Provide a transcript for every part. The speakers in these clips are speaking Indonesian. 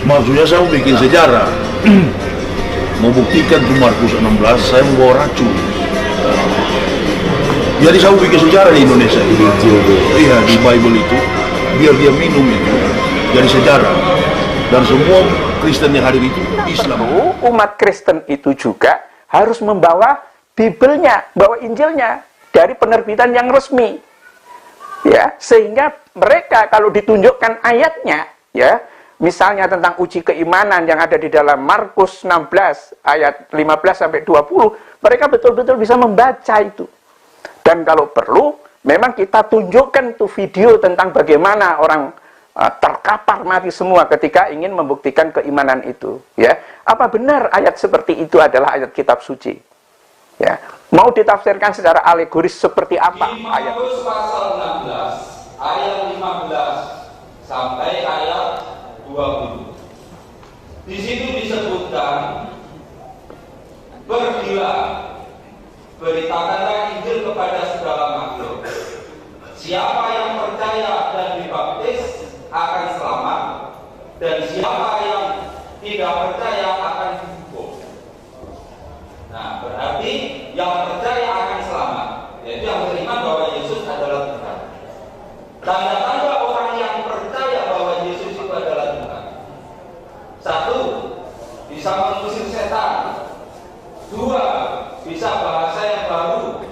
Maksudnya saya mau bikin sejarah. Mau buktikan tuh Markus 16, saya membawa racun. Jadi saya mau bikin sejarah di Indonesia. Iya, di Bible itu. Biar dia minum itu. Jadi sejarah. Dan semua Kristen yang hadir itu Islam. Umat Kristen itu juga harus membawa Bibelnya, bawa Injilnya dari penerbitan yang resmi. Ya, sehingga mereka kalau ditunjukkan ayatnya, ya, misalnya tentang uji keimanan yang ada di dalam Markus 16 ayat 15 sampai 20, mereka betul-betul bisa membaca itu. Dan kalau perlu, memang kita tunjukkan tuh video tentang bagaimana orang terkapar mati semua ketika ingin membuktikan keimanan itu. Ya, apa benar ayat seperti itu adalah ayat kitab suci? Ya, mau ditafsirkan secara alegoris seperti apa ayat itu? Markus pasal 16 ayat 15 sampai ayat 20. Di situ disebutkan, pergilah, beritakanlah Injil kepada segala makhluk. Siapa yang percaya dan dibaptis akan selamat, dan siapa yang tidak percaya akan dihukum. Nah, berarti yang percaya akan selamat, yaitu yang beriman bahwa Yesus adalah Tuhan. Tanda-tanda orang yang percaya bahwa Yesus itu adalah Tuhan: 1. Bisa mengusir setan. 2. Bisa bahasa yang baru.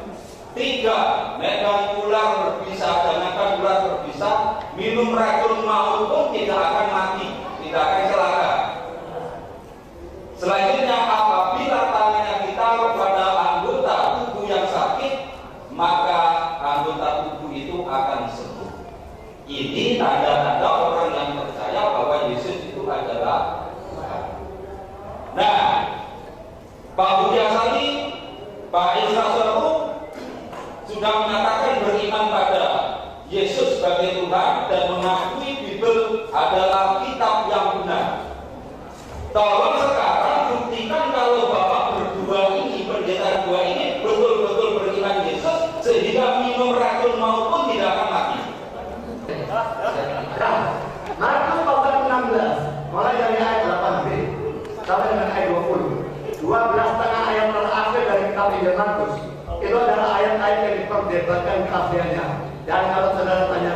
3. Megang ular berbisa, jangankan ular berbisa, minum racun maut pun tidak akan mati, tidak akan celaka. Selanjutnya, apabila tangannya ditaruh pada anggota tubuh yang sakit, maka anggota tubuh itu akan sembuh. Ini tanda-tanda orang yang percaya bahwa Yesus itu adalah Tuhan. Nah, Pak Budi Asali, Pak Isra Soru sudah mengatakan beriman pada Yesus sebagai Tuhan dan mengakui Bibel adalah kitab yang benar. Tolong sekarang buktikan kalau Bapak berdua ini, pendeta dua ini betul-betul beriman Yesus sehingga minum racun maut pun tidak akan mati. Markus pasal 16 mulai dari ayat 8b sampai dengan ayat 20. 12 setengah ayat terakhir dari kitab Injil Markus itu adalah ayat-ayat yang diperdebatkan keasliannya. Dan kalau saudara tanya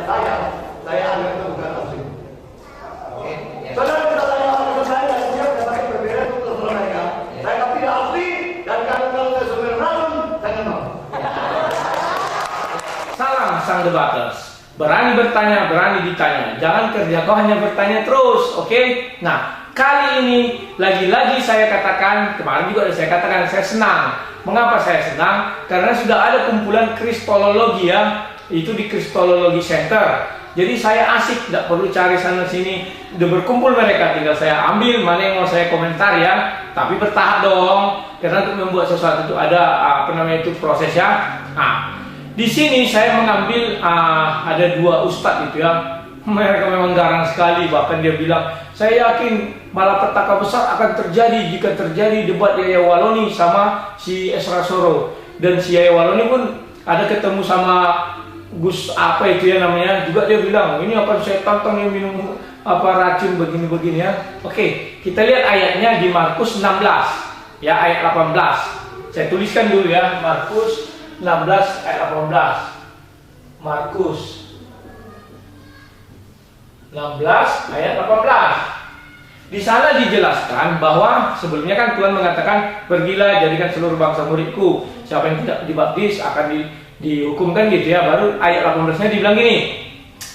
saya anggap itu bukan asli. Saudara bisa tanya orang ke saya, dia katakan berbeda itu terserah mereka. Saya anggap tidak asli, dan kalau saya sumber racun, jangan mau. Salam sang debaters. Berani bertanya, berani ditanya. Jangan kerja kau hanya bertanya terus, oke? Nah, kali ini lagi-lagi saya katakan, kemarin juga saya katakan saya senang. Mengapa saya senang? Karena sudah ada kumpulan kristologi ya, itu di Kristologi Center. Jadi saya asik, tidak perlu cari sana sini. Udah berkumpul mereka, tinggal saya ambil mana yang mau saya komentar ya. Tapi bertahap dong, karena untuk membuat sesuatu itu ada prosesnya. Nah, di sini saya mengambil ada dua ustadz itu ya. Mereka memang garang sekali, bahkan dia bilang, saya yakin malapetaka besar akan terjadi jika terjadi debat Yaya Waloni sama si Esra Soro. Dan si Yaya Waloni pun ada ketemu sama Gus apa itu ya namanya, juga dia bilang, ini akan saya tantang yang minum racun begini-begini ya. Oke, kita lihat ayatnya di Markus 16 ya, ayat 18. Saya tuliskan dulu ya, Markus 16 ayat 18. Markus 16 ayat 18. Di sana dijelaskan bahwa sebelumnya kan Tuhan mengatakan, pergilah jadikan seluruh bangsa muridku. Siapa yang tidak dibaptis akan dihukumkan gitu ya. Baru ayat 18-nya dibilang gini,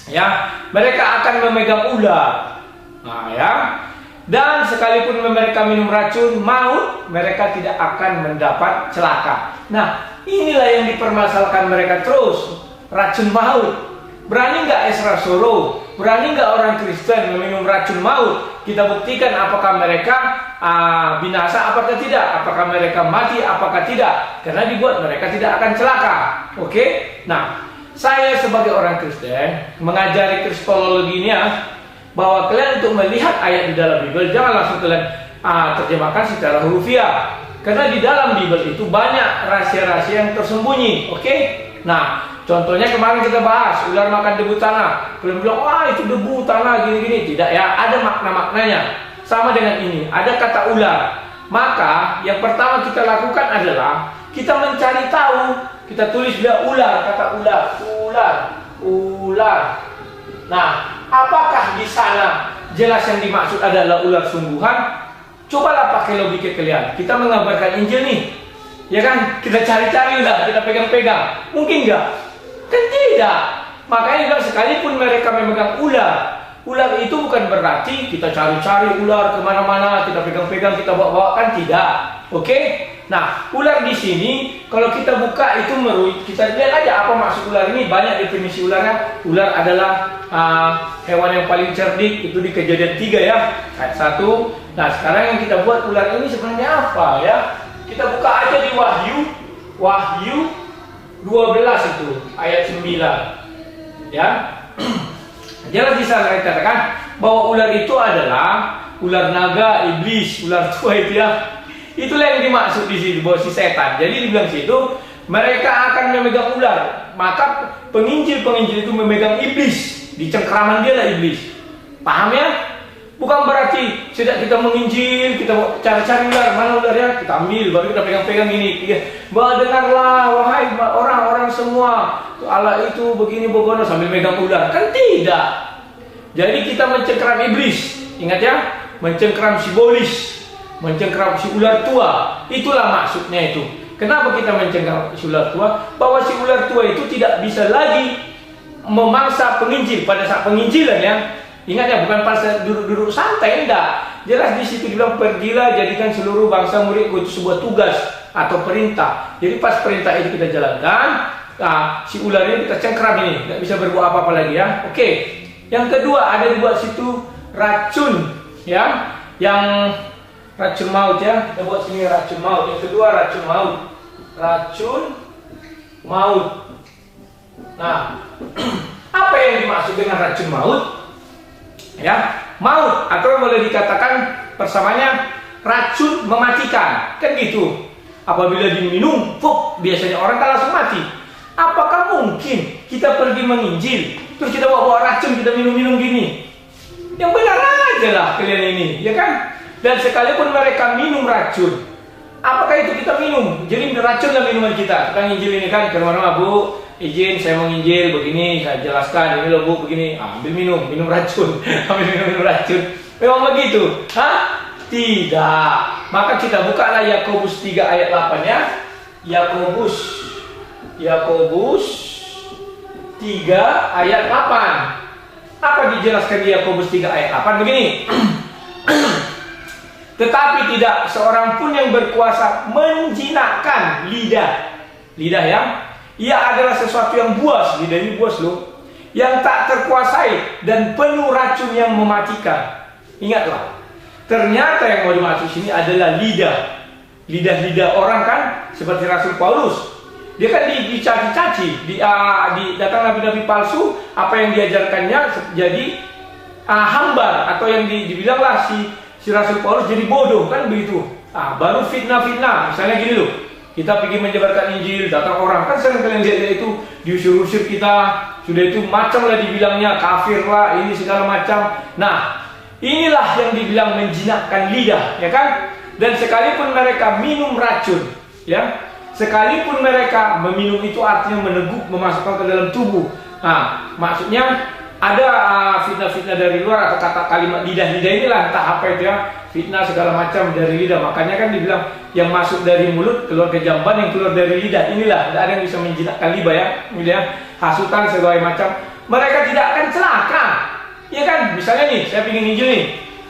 ya, mereka akan memegang ular. Nah ya, dan sekalipun mereka minum racun maut, mereka tidak akan mendapat celaka. Nah, inilah yang dipermasalahkan mereka terus, racun maut. Berani nggak Esra Soro? Berani nggak orang Kristen meminum racun maut? Kita buktikan apakah mereka binasa, apakah tidak? Apakah mereka mati, apakah tidak? Karena dibuat mereka tidak akan celaka. Oke? Nah, saya sebagai orang Kristen mengajari kristologinya bahwa kalian untuk melihat ayat di dalam Bible jangan langsung kalian terjemahkan secara hurufiah. Karena di dalam Bible itu banyak rahasia-rahasia yang tersembunyi. Oke? Nah, contohnya kemarin kita bahas ular makan debu tanah. Kalian bilang, wah itu debu tanah gini-gini. Tidak ya, ada makna-maknanya. sama dengan ini, ada kata ular. Maka yang pertama kita lakukan adalah kita mencari tahu. Kita tulis dia ular, kata ular, ular, ular. Nah, apakah di sana jelas yang dimaksud adalah ular sungguhan? Cobalah pakai logika kalian. Kita mengabarkan Injil nih, ya kan? Kita cari-cari ular, kita pegang-pegang. Mungkin enggak? Kan tidak. Makanya juga sekalipun mereka memegang ular, ular itu bukan berarti kita cari-cari ular kemana-mana, kita pegang-pegang, kita bawa-bawa, kan tidak. Oke? Nah, ular di sini kalau kita buka itu kita lihat aja apa maksud ular ini. Banyak definisi ularnya. Ular adalah hewan yang paling cerdik, itu di Kejadian 3 ya, ayat 1. Nah, sekarang yang kita buat ular ini sebenarnya apa ya? Kita buka aja di Wahyu 12 itu ayat 9. Ya. Jelas di sana dikatakan bahwa ular itu adalah ular naga, iblis, ular tua itu ya. Itulah yang dimaksud di sini, bahwa si setan. Jadi dibilang situ mereka akan memegang ular. Maka penginjil-penginjil itu memegang iblis. Di cengkraman dia lah iblis. Paham ya? Bukan berarti sejak kita menginjil, kita cari-cari ular, mana ularnya, kita ambil, baru kita pegang-pegang ini. Bahwa dengarlah, wahai orang-orang semua, Allah itu begini begono sambil megang ular. Kan tidak. Jadi kita mencengkram iblis. Ingat ya, mencengkram simbolis, mencengkram si ular tua. Itulah maksudnya itu. Kenapa kita mencengkram si ular tua? Bahwa si ular tua itu tidak bisa lagi memangsa penginjil pada saat penginjilan ya. Ingat ya, bukan pas duduk-duduk santai, enggak. Jelas di situ dibilang pergilah jadikan seluruh bangsa muridku, itu sebuah tugas atau perintah. Jadi pas perintah itu kita jalankan, nah, si ular ini kita cengkram ini, nggak bisa berbuat apa-apa lagi ya. Oke. Yang kedua ada dibuat situ racun ya, yang racun maut ya. Kita buat sini racun maut. Yang kedua racun maut. Racun maut. Nah, apa yang dimaksud dengan racun maut? Ya, maut atau boleh dikatakan persamanya racun mematikan, kan gitu. Apabila diminum, biasanya orang kan langsung mati. Apakah mungkin kita pergi menginjil, terus kita bawa racun, kita minum-minum gini? Yang benar aja lah kalian ini, ya kan? Dan sekalipun mereka minum racun, apakah itu kita minum? Jadi racun lah minuman kita. Kita nginjil ini kan, ke mana-mana, Bu, izin saya mau nginjil begini, saya jelaskan ini loh Bu begini, ambil minum racun. Ambil minum racun. Memang begitu? Hah? Tidak. Maka kita bukalah Yakobus 3 ayat 8 ya. Yakobus 3 ayat 8. Apa dijelaskan di Yakobus 3 ayat 8? Begini. Tetapi tidak seorang pun yang berkuasa menjinakkan lidah. Lidah ya. Ia adalah sesuatu yang buas, lidah ini buas loh, yang tak terkuasai dan penuh racun yang mematikan. Ingatlah, ternyata yang mau dimaksud sini adalah lidah. Lidah-lidah orang kan, seperti Rasul Paulus. Dia kan dicaci-caci, datang nabi-nabi palsu, apa yang diajarkannya jadi hambar, atau yang dibilanglah si Rasul Paulus jadi bodoh, kan begitu. Baru fitnah-fitnah, misalnya gini loh. Kita pergi menyebarkan Injil, datang orang, kan sering kalian lihat itu diusir-usir kita, sudah itu macam lah dibilangnya, kafir lah, ini segala macam. Nah, inilah yang dibilang menjinakkan lidah, ya kan? Dan sekalipun mereka minum racun, ya, sekalipun mereka meminum itu artinya meneguk, memasukkan ke dalam tubuh. Nah, maksudnya ada fitnah-fitnah dari luar atau kata kalimat lidah-lidah inilah, entah apa itu ya, fitnah segala macam dari lidah. Makanya kan dibilang yang masuk dari mulut keluar ke jamban, yang keluar dari lidah. Inilah, tidak ada yang bisa menjinakkan lidah ya, ya, hasutan segala macam. Mereka tidak akan celaka, ya kan? Misalnya nih, saya ingin Injil nih,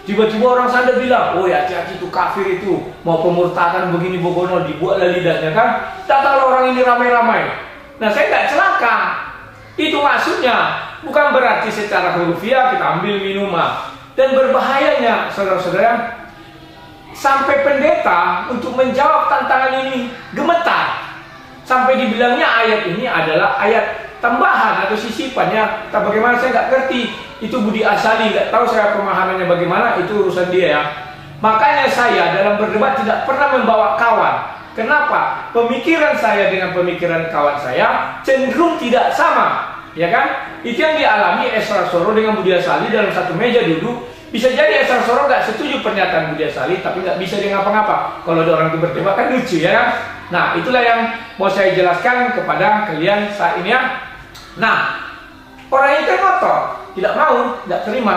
tiba-tiba orang sana bilang, oh ya hati-hati itu kafir itu, mau pemurtadan begini bogono, dibuatlah lidahnya kan. Datanglah orang ini ramai-ramai. Nah, saya nggak celaka. Itu maksudnya. Bukan berarti secara hurufiah kita ambil minuman. Dan berbahayanya saudara-saudara, sampai pendeta untuk menjawab tantangan ini gemetar. Sampai dibilangnya ayat ini adalah ayat tambahan atau sisipannya. Tak bagaimana saya nggak ngerti. Itu Budi Asali, nggak tahu saya pemahamannya bagaimana, itu urusan dia ya. Makanya saya dalam berdebat tidak pernah membawa kawan. Kenapa? Pemikiran saya dengan pemikiran kawan saya cenderung tidak sama. Ya kan? Itu yang dialami Esra Soro dengan Budi Asali dalam satu meja duduk. Bisa jadi Esra Soro nggak setuju pernyataan Budia Salih, tapi nggak bisa dia ngapa-ngapa. Kalau ada orang itu berdebat kan lucu ya kan? Nah, itulah yang mau saya jelaskan kepada kalian saat ini ya. Nah, orang itu ngotot, tidak mau, tidak terima.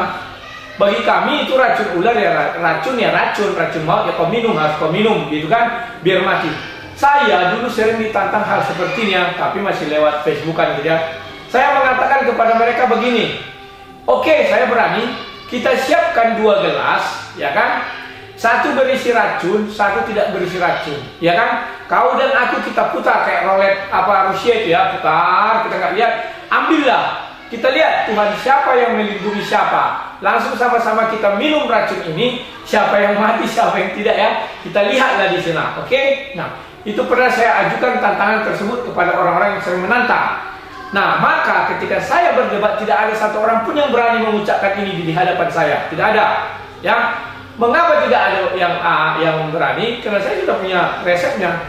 Bagi kami itu racun ular ya racun maut ya kau minum, harus kau minum gitu kan, biar mati. Saya dulu sering ditantang hal sepertinya, tapi masih lewat Facebookan gitu ya. Saya mengatakan kepada mereka begini, oke, saya berani, kita siapkan 2 gelas, ya kan? Satu berisi racun, satu tidak berisi racun, ya kan? Kau dan aku kita putar kayak roulette apa Rusia itu ya, putar, kita nggak lihat, ambillah. Kita lihat Tuhan siapa yang melindungi siapa. Langsung sama-sama kita minum racun ini. Siapa yang mati, siapa yang tidak ya. Kita lihatlah di sana. Oke? Nah, itu pernah saya ajukan tantangan tersebut kepada orang-orang yang sering menantang. Nah, maka ketika saya berdebat tidak ada satu orang pun yang berani mengucapkan ini di hadapan saya. Tidak ada. Ya. Mengapa tidak ada yang berani? Karena saya sudah punya resepnya.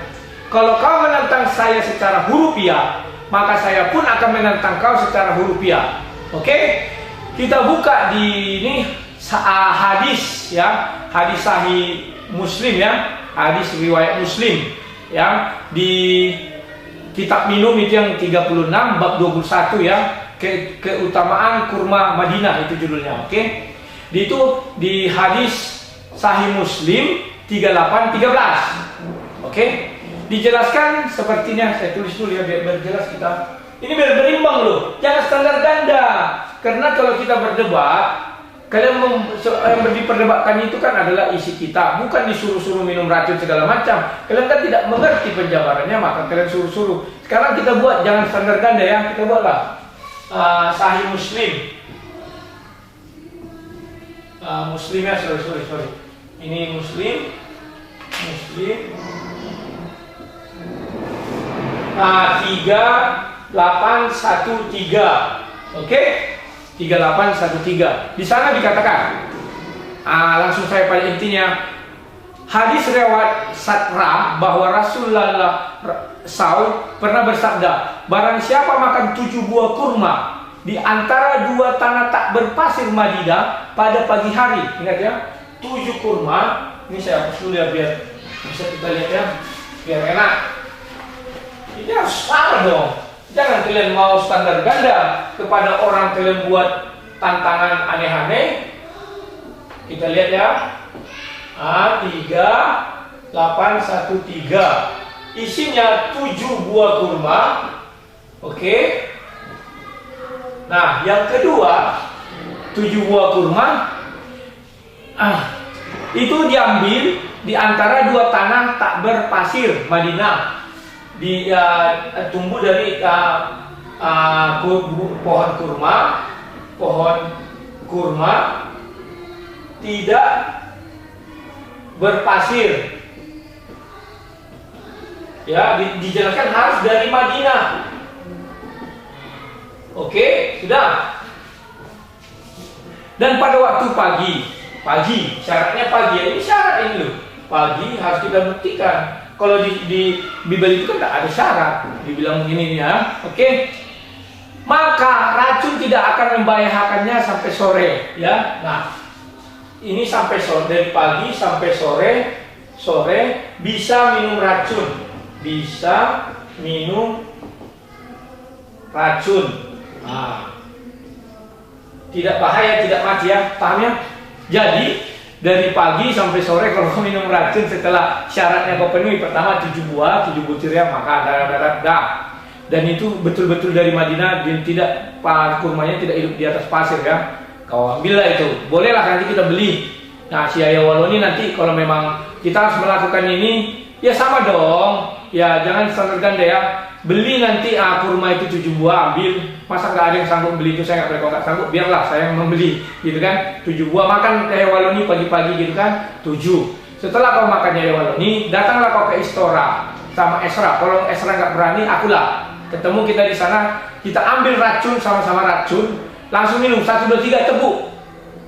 Kalau kau menantang saya secara hurufiah, maka saya pun akan menantang kau secara hurufiah. Oke? Kita buka di ini hadis ya, hadis sahih Muslim ya, hadis riwayat Muslim ya, di kitab minum itu yang 36 bab 21 ya, keutamaan kurma Madinah itu judulnya. Oke? Itu di hadis sahih Muslim 38-13. Oke? Dijelaskan sepertinya, saya tulis dulu ya biar jelas kita. Ini biar berimbang loh, jangan standar ganda. Karena kalau kita berdebat, kalian yang diperdebatkan itu kan adalah isi kita, bukan disuruh-suruh minum racun segala macam. Kalian kan tidak mengerti penjabarannya, maka kalian suruh-suruh. Sekarang kita buat, jangan standar ganda ya, kita buatlah sahih Muslim. Muslim ya, sorry. Ini Muslim. 3813. Oke? 3813. Di sana dikatakan, langsung saya pada intinya, hadis riwayat Satra bahwa Rasulullah SAW pernah bersabda, barang siapa makan 7 buah kurma di antara 2 tanah tak berpasir Madinah pada pagi hari. Ingat ya, 7 kurma. Ini saya hapus dulu ya biar bisa kita lihat ya, biar enak. Ini harus sama dong. Jangan kalian mau standar ganda kepada orang, kalian buat tantangan aneh-aneh. Kita lihat ya. 3813. Isinya 7 buah kurma. Oke. Nah, yang kedua, 7 buah kurma itu diambil di antara 2 tanah tak berpasir Madinah. Tumbuh dari pohon kurma tidak berpasir. Ya, dijelaskan harus dari Madinah. Oke, sudah. Dan pada waktu pagi, syaratnya pagi. Ini syarat ini loh. Pagi harus kita buktikan. Kalau di Bible itu kan tidak ada syarat, dibilang begini ya, oke? Maka racun tidak akan membahayakannya sampai sore, ya. Nah, ini sampai sore, dari pagi sampai sore bisa minum racun, Nah, tidak bahaya, tidak mati ya, paham ya? Jadi dari pagi sampai sore kalau kau minum racun setelah syaratnya kau penuhi, pertama 7 butir ya, maka ada. Dan itu betul-betul dari Madinah, dan tidak, kurmanya tidak hidup di atas pasir ya. Kau ambillah itu, bolehlah nanti kita beli. Nah, si Ayah Waloni nanti kalau memang kita harus melakukan ini, ya sama dong. Ya jangan standar ganda ya. Beli nanti kurma itu 7 buah, ambil. Masa nggak ada yang sanggup beli itu, saya nggak boleh. Kalau nggak sanggup, biarlah saya yang membeli, gitu kan. 7 buah makan Ayah Waloni pagi-pagi gitu kan. 7. Setelah kau makannya Ayah Waloni, datanglah kau ke Istora sama Esra. Kalau Esra nggak berani, akulah. Ketemu kita di sana, kita ambil racun, sama-sama racun, langsung minum 1, 2, 3 tebuk.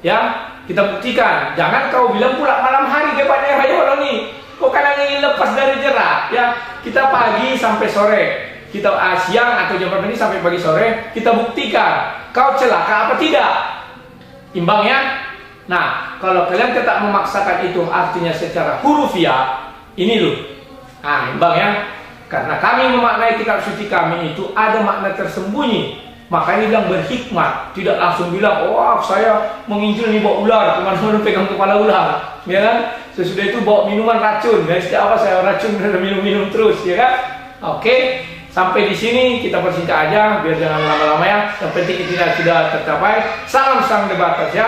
Ya, kita buktikan. Jangan kau bilang pula malam hari kepada Ayah Waloni. Kau kan ingin lepas dari jerat, ya. Kita pagi sampai sore, kita siang atau jam berapa ini sampai pagi sore, kita buktikan kau celaka apa tidak. Imbang ya. Nah, kalau kalian tetap memaksakan itu artinya secara hurufiah, ini loh. Nah, imbang ya. Karena kami memaknai kitab suci kami itu ada makna tersembunyi. Makanya bilang berhikmat, tidak langsung bilang, wah saya menginjil nih bawa ular, kemana-mana pegang kepala ular, ya kan? Sesudah itu bawa minuman racun, dan setiap apa saya racun dan minum-minum terus, ya kan? Oke, sampai di sini kita persingkat aja, biar jangan lama-lama ya. Yang penting intinya sudah tercapai. Salam sang debaters ya.